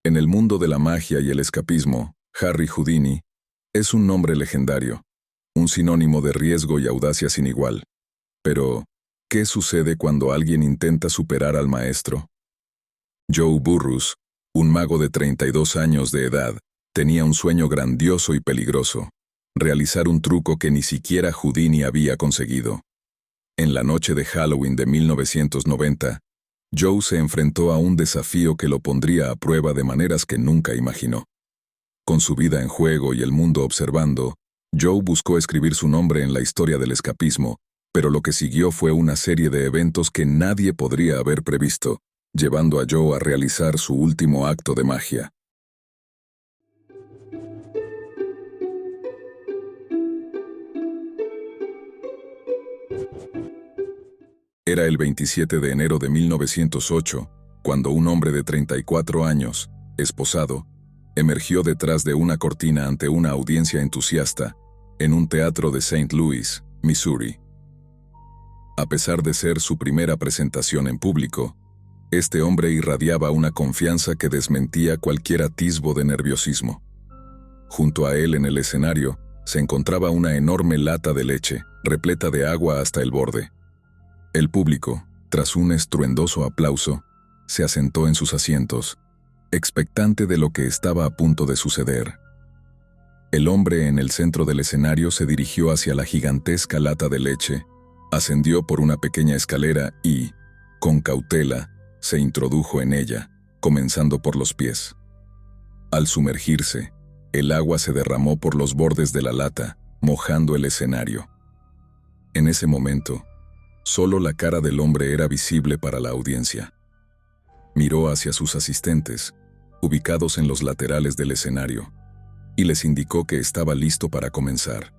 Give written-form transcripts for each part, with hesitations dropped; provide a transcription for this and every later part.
En el mundo de la magia y el escapismo, Harry Houdini es un nombre legendario, un sinónimo de riesgo y audacia sin igual. Pero, ¿qué sucede cuando alguien intenta superar al maestro? Joe Burrus, un mago de 32 años de edad, tenía un sueño grandioso y peligroso: realizar un truco que ni siquiera Houdini había conseguido. En la noche de Halloween de 1990, Joe se enfrentó a un desafío que lo pondría a prueba de maneras que nunca imaginó. Con su vida en juego y el mundo observando, Joe buscó escribir su nombre en la historia del escapismo, pero lo que siguió fue una serie de eventos que nadie podría haber previsto, llevando a Joe a realizar su último acto de magia. Era el 27 de enero de 1908, cuando un hombre de 34 años, esposado, emergió detrás de una cortina ante una audiencia entusiasta en un teatro de St. Louis, Missouri. A pesar de ser su primera presentación en público, este hombre irradiaba una confianza que desmentía cualquier atisbo de nerviosismo. Junto a él en el escenario se encontraba una enorme lata de leche, repleta de agua hasta el borde. El público, tras un estruendoso aplauso, se asentó en sus asientos, expectante de lo que estaba a punto de suceder. El hombre en el centro del escenario se dirigió hacia la gigantesca lata de leche, ascendió por una pequeña escalera y, con cautela, se introdujo en ella, comenzando por los pies. Al sumergirse, el agua se derramó por los bordes de la lata, mojando el escenario. En ese momento, solo la cara del hombre era visible para la audiencia. Miró hacia sus asistentes, ubicados en los laterales del escenario, y les indicó que estaba listo para comenzar.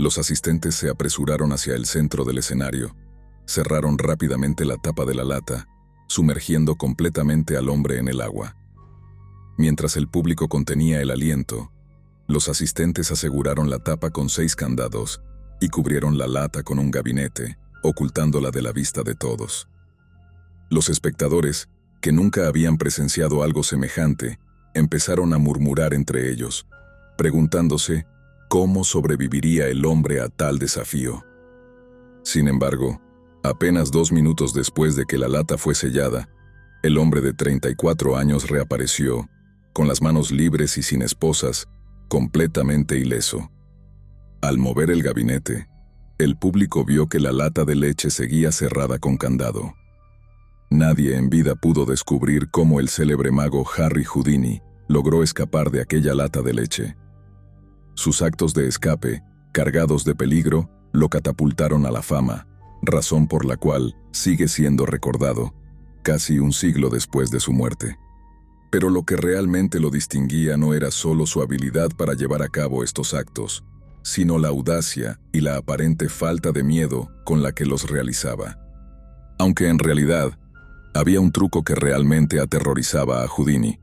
Los asistentes se apresuraron hacia el centro del escenario, cerraron rápidamente la tapa de la lata, sumergiendo completamente al hombre en el agua. Mientras el público contenía el aliento, los asistentes aseguraron la tapa con 6 candados y cubrieron la lata con un gabinete, ocultándola de la vista de todos. Los espectadores, que nunca habían presenciado algo semejante, empezaron a murmurar entre ellos, preguntándose cómo sobreviviría el hombre a tal desafío. Sin embargo, apenas 2 minutos después de que la lata fue sellada, el hombre de 34 años reapareció, con las manos libres y sin esposas, completamente ileso. Al mover el gabinete, el público vio que la lata de leche seguía cerrada con candado. Nadie en vida pudo descubrir cómo el célebre mago Harry Houdini logró escapar de aquella lata de leche. Sus actos de escape, cargados de peligro, lo catapultaron a la fama, razón por la cual sigue siendo recordado, casi un siglo después de su muerte. Pero lo que realmente lo distinguía no era solo su habilidad para llevar a cabo estos actos, sino la audacia y la aparente falta de miedo con la que los realizaba. Aunque en realidad, había un truco que realmente aterrorizaba a Houdini.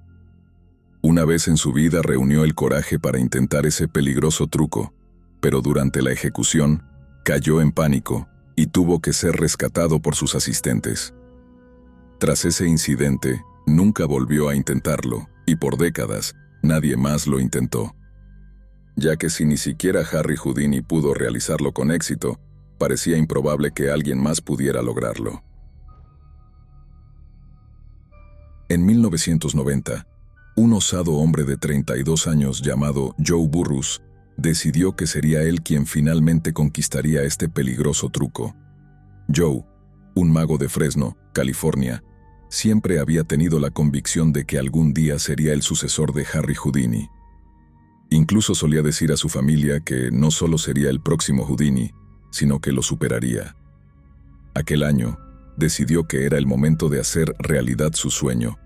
Una vez en su vida reunió el coraje para intentar ese peligroso truco, pero durante la ejecución, cayó en pánico y tuvo que ser rescatado por sus asistentes. Tras ese incidente, nunca volvió a intentarlo, y por décadas, nadie más lo intentó. Ya que si ni siquiera Harry Houdini pudo realizarlo con éxito, parecía improbable que alguien más pudiera lograrlo. En 1990, un osado hombre de 32 años llamado Joe Burrus decidió que sería él quien finalmente conquistaría este peligroso truco. Joe, un mago de Fresno, California, siempre había tenido la convicción de que algún día sería el sucesor de Harry Houdini. Incluso solía decir a su familia que no solo sería el próximo Houdini, sino que lo superaría. Aquel año, decidió que era el momento de hacer realidad su sueño,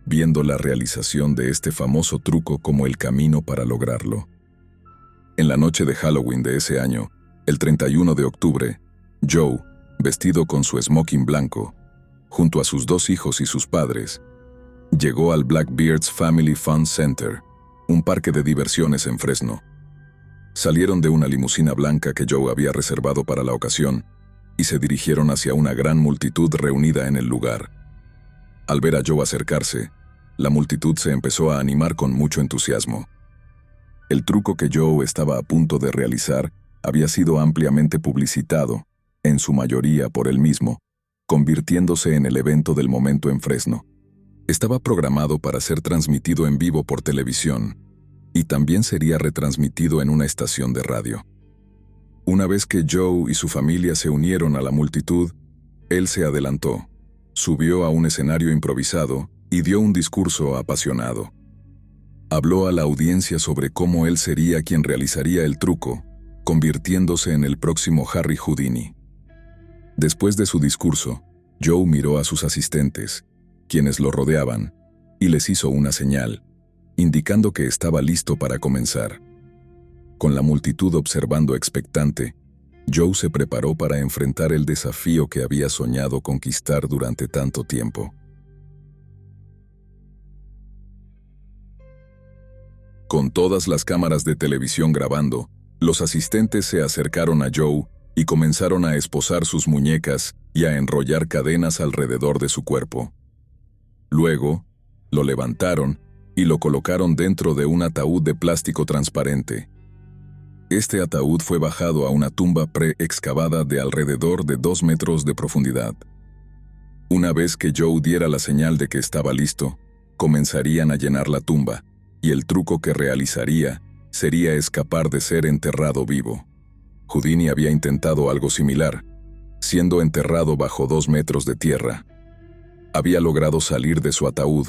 viendo la realización de este famoso truco como el camino para lograrlo. En la noche de Halloween de ese año, el 31 de octubre, Joe, vestido con su smoking blanco, junto a sus 2 hijos y sus padres, llegó al Blackbeard's Family Fun Center, un parque de diversiones en Fresno. Salieron de una limusina blanca que Joe había reservado para la ocasión y se dirigieron hacia una gran multitud reunida en el lugar. Al ver a Joe acercarse, la multitud se empezó a animar con mucho entusiasmo. El truco que Joe estaba a punto de realizar había sido ampliamente publicitado, en su mayoría por él mismo, convirtiéndose en el evento del momento en Fresno. Estaba programado para ser transmitido en vivo por televisión, y también sería retransmitido en una estación de radio. Una vez que Joe y su familia se unieron a la multitud, él se adelantó, subió a un escenario improvisado y dio un discurso apasionado. Habló a la audiencia sobre cómo él sería quien realizaría el truco, convirtiéndose en el próximo Harry Houdini. Después de su discurso, Joe miró a sus asistentes, quienes lo rodeaban, y les hizo una señal, indicando que estaba listo para comenzar. Con la multitud observando expectante, Joe se preparó para enfrentar el desafío que había soñado conquistar durante tanto tiempo. Con todas las cámaras de televisión grabando, los asistentes se acercaron a Joe y comenzaron a esposar sus muñecas y a enrollar cadenas alrededor de su cuerpo. Luego, lo levantaron y lo colocaron dentro de un ataúd de plástico transparente. Este ataúd fue bajado a una tumba pre-excavada de alrededor de 2 metros de profundidad. Una vez que Joe diera la señal de que estaba listo, comenzarían a llenar la tumba, y el truco que realizaría sería escapar de ser enterrado vivo. Houdini había intentado algo similar, siendo enterrado bajo 2 metros de tierra. Había logrado salir de su ataúd,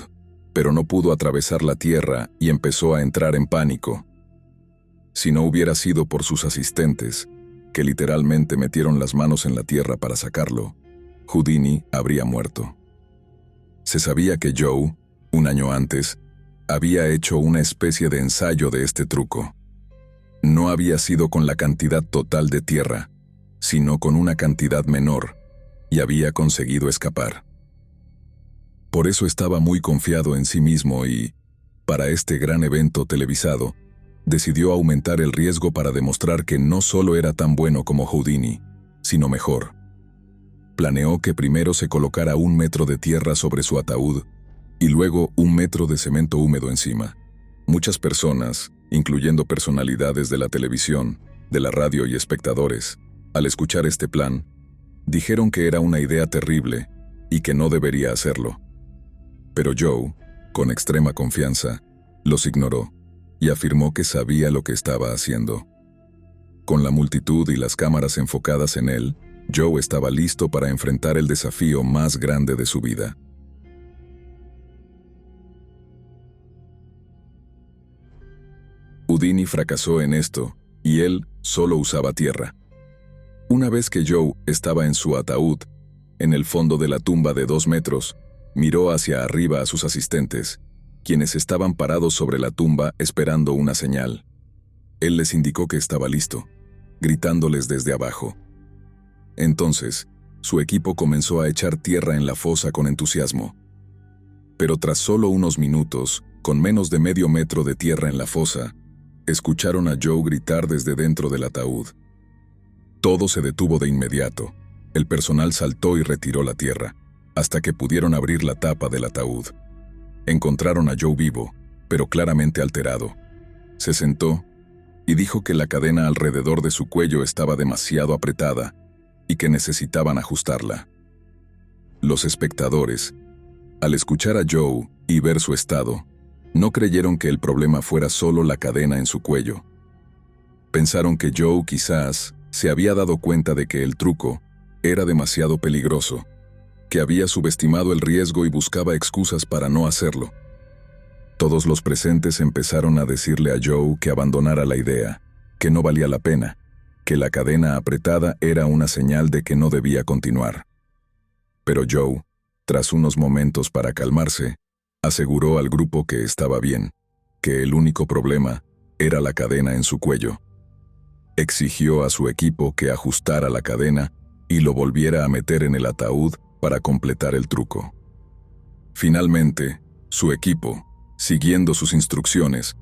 pero no pudo atravesar la tierra y empezó a entrar en pánico. Si no hubiera sido por sus asistentes, que literalmente metieron las manos en la tierra para sacarlo, Houdini habría muerto. Se sabía que Joe, un año antes, había hecho una especie de ensayo de este truco. No había sido con la cantidad total de tierra, sino con una cantidad menor, y había conseguido escapar. Por eso estaba muy confiado en sí mismo y, para este gran evento televisado, decidió aumentar el riesgo para demostrar que no solo era tan bueno como Houdini, sino mejor. Planeó que primero se colocara 1 metro de tierra sobre su ataúd y luego 1 metro de cemento húmedo encima. Muchas personas, incluyendo personalidades de la televisión, de la radio y espectadores, al escuchar este plan, dijeron que era una idea terrible y que no debería hacerlo. Pero Joe, con extrema confianza, los ignoró y afirmó que sabía lo que estaba haciendo. Con la multitud y las cámaras enfocadas en él, Joe estaba listo para enfrentar el desafío más grande de su vida. Houdini fracasó en esto, y él solo usaba tierra. Una vez que Joe estaba en su ataúd, en el fondo de la tumba de 2 metros, miró hacia arriba a sus asistentes, quienes estaban parados sobre la tumba esperando una señal. Él les indicó que estaba listo, gritándoles desde abajo. Entonces, su equipo comenzó a echar tierra en la fosa con entusiasmo. Pero tras solo unos minutos, con menos de medio metro de tierra en la fosa, escucharon a Joe gritar desde dentro del ataúd. Todo se detuvo de inmediato. El personal saltó y retiró la tierra, hasta que pudieron abrir la tapa del ataúd. Encontraron a Joe vivo, pero claramente alterado. Se sentó y dijo que la cadena alrededor de su cuello estaba demasiado apretada y que necesitaban ajustarla. Los espectadores, al escuchar a Joe y ver su estado, no creyeron que el problema fuera solo la cadena en su cuello. Pensaron que Joe quizás se había dado cuenta de que el truco era demasiado peligroso, que había subestimado el riesgo y buscaba excusas para no hacerlo. Todos los presentes empezaron a decirle a Joe que abandonara la idea, que no valía la pena, que la cadena apretada era una señal de que no debía continuar. Pero Joe, tras unos momentos para calmarse, aseguró al grupo que estaba bien, que el único problema era la cadena en su cuello. Exigió a su equipo que ajustara la cadena y lo volviera a meter en el ataúd para completar el truco. Finalmente, su equipo, siguiendo sus instrucciones,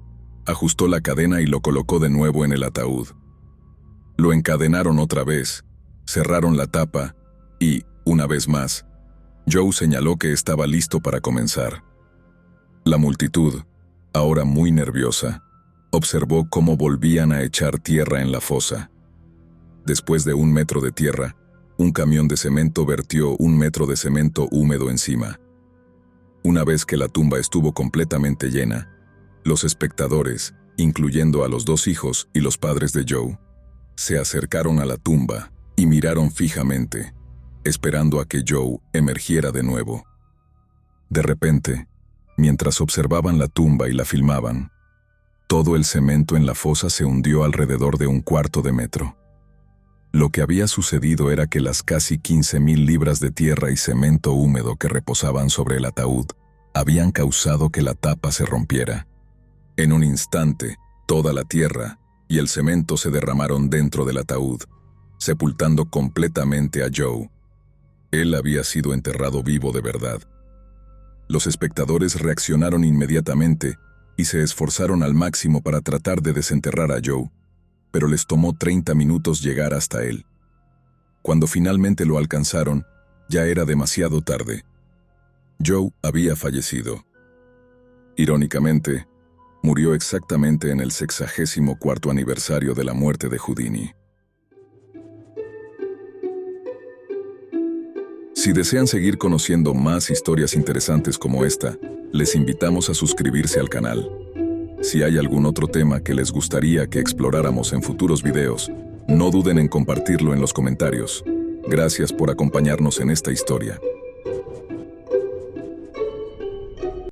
ajustó la cadena y lo colocó de nuevo en el ataúd. Lo encadenaron otra vez, cerraron la tapa y, una vez más, Joe señaló que estaba listo para comenzar. La multitud, ahora muy nerviosa, observó cómo volvían a echar tierra en la fosa. Después de 1 metro de tierra, un camión de cemento vertió 1 metro de cemento húmedo encima. Una vez que la tumba estuvo completamente llena, los espectadores, incluyendo a los 2 hijos y los padres de Joe, se acercaron a la tumba y miraron fijamente, esperando a que Joe emergiera de nuevo. De repente, mientras observaban la tumba y la filmaban, todo el cemento en la fosa se hundió alrededor de 1/4 de metro. Lo que había sucedido era que las casi 15,000 libras de tierra y cemento húmedo que reposaban sobre el ataúd habían causado que la tapa se rompiera. En un instante, toda la tierra y el cemento se derramaron dentro del ataúd, sepultando completamente a Joe. Él había sido enterrado vivo de verdad. Los espectadores reaccionaron inmediatamente y se esforzaron al máximo para tratar de desenterrar a Joe, pero les tomó 30 minutos llegar hasta él. Cuando finalmente lo alcanzaron, ya era demasiado tarde. Joe había fallecido. Irónicamente, murió exactamente en el 64º aniversario de la muerte de Houdini. Si desean seguir conociendo más historias interesantes como esta, les invitamos a suscribirse al canal. Si hay algún otro tema que les gustaría que exploráramos en futuros videos, no duden en compartirlo en los comentarios. Gracias por acompañarnos en esta historia.